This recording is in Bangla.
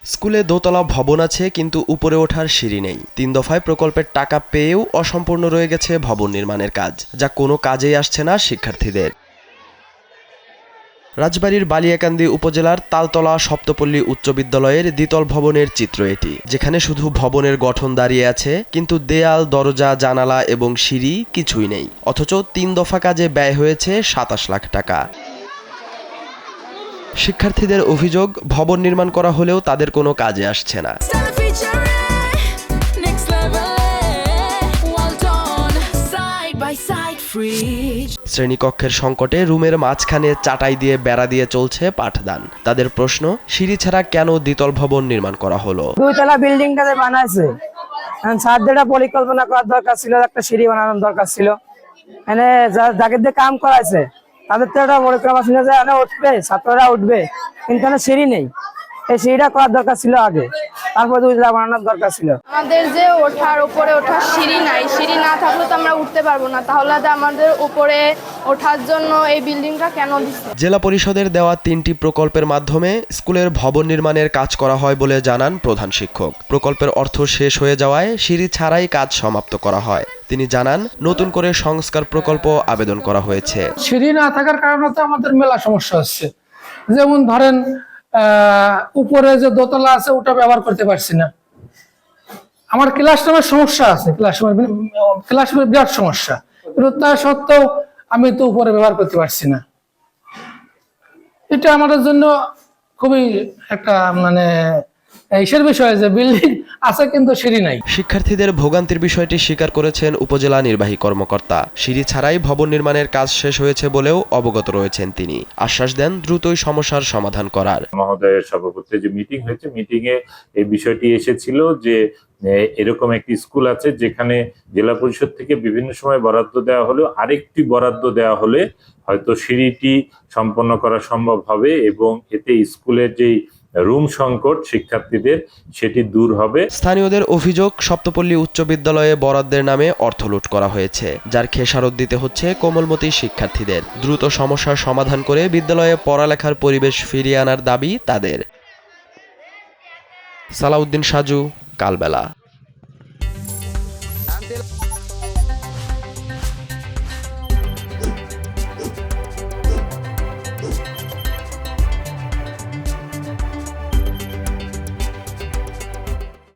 স্কুলে দোতলা ভবন আছে, কিন্তু উপরে ওঠার সিঁড়ি নেই। ৩ দফায় প্রকল্পের টাকা পেয়েও অসম্পূর্ণ রয়ে গেছে ভবন নির্মাণের কাজ, যা কোনো কাজেই আসছে না শিক্ষার্থীদের। রাজবাড়ীর বালিয়াকান্দি উপজেলার তালতলা সপ্তপল্লী উচ্চ বিদ্যালয়ের দ্বিতল ভবনের চিত্র এটি, যেখানে শুধু ভবনের গঠন দাঁড়িয়ে আছে, কিন্তু দেয়াল, দরজা, জানালা এবং সিঁড়ি কিছুই নেই। অথচ ৩ দফা কাজে ব্যয় হয়েছে ২৭ লাখ টাকা। শিক্ষার্থীদের অভিযোগ, ভবন নির্মাণ করা হলেও তাদের কোনো কাজে আসছে না। শ্রেণীকক্ষের সংকটে রুমের মাঝখানে চাটাই দিয়ে বেড়া দিয়ে চলছে পাঠদান। তাদের প্রশ্ন, সিঁড়ি ছাড়া কেন দ্বিতল ভবন নির্মাণ করা হলো? 2 তলা বিল্ডিংটা যে বানাইছে, ছাদটা পরিকল্পনা করার দরকার ছিল, একটা সিঁড়ি বানানোর দরকার ছিল। মানে যাকে দিয়ে কাম করাইছে তাদের তো একটা পরিকল্পনা ছিল যে উঠবে, ছাত্ররা উঠবে, কিন্তু সিঁড়ি নেই। এই সিঁড়িটা করার দরকার ছিল আগে, তারপর 2 তলা বানানোর দরকার ছিল। আমাদের যে উপরে ওঠার সিঁড়ি নাই, সিঁড়ি না থাকলে তো আমরা উঠতে পারবো না। তাহলে আমাদের উপরে ওঠার জন্য এই বিল্ডিংটা কেন দিচ্ছে? জেলা পরিষদের দেওয়া 3টি প্রকল্পের মাধ্যমে স্কুলের ভবন নির্মাণের কাজ করা হয় বলে জানান প্রধান শিক্ষক। প্রকল্পের অর্থ শেষ হয়ে যাওয়ায় সিঁড়ি ছাড়াই কাজ সমাপ্ত করা হয়। তিনি জানান, নতুন করে সংস্কার প্রকল্প আবেদন করা হয়েছে। সিঁড়ি না থাকার কারণে তো আমাদের মেলা সমস্যা হচ্ছে। যেমন ধরেন উপরে যে দোতলা আছে ওটা ব্যবহার করতে পারছি না। আমার ক্লাসরুমের সমস্যা আছে, ক্লাসরুমের বিরাট সমস্যা, কিন্তু তা সত্ত্বেও আমি তো উপরে ব্যবহার করতে পারছি না। এটা আমাদের জন্য খুবই একটা ইসের বিষয় যে বিল্ডিং আছে কিন্তু সিঁড়ি নাই। শিক্ষার্থীদের ভোগান্তির বিষয়টি স্বীকার করেছেন উপজেলা নির্বাহী কর্মকর্তা। সিঁড়ি ছাড়াই ভবন নির্মাণের কাজ শেষ হয়েছে বলেও অবগত রয়েছেন তিনি। আশ্বাস দেন দ্রুতই সমস্যার সমাধান করার। মহোদয়ের সভাপতিতে যে মিটিং হয়েছে, মিটিং এ এই বিষয়টি এসেছিল যে এরকম একটি স্কুল আছে যেখানে জেলা পরিষদ থেকে বিভিন্ন সময় বরাদ্দ দেওয়া হলেও আরেকটি বরাদ্দ দেওয়া হলে হয়তো সিঁড়িটি সম্পন্ন করা সম্ভব হবে এবং এতে স্কুলের যেই রুম সংকট শিক্ষার্থীদের সেটি দূর হবে। স্থানীয়দের অভিযোগ, সপ্তপল্লী উচ্চ বিদ্যালয়ে বরাদ্দের নামে অর্থ লুট করা হয়েছে, যার খেসারত দিতে হচ্ছে কোমলমতি শিক্ষার্থীদের। দ্রুত সমস্যার সমাধান করে বিদ্যালয়ে পড়ালেখার পরিবেশ ফিরিয়ে আনার দাবি তাদের। সালাউদ্দিন সাজু, কালবেলা।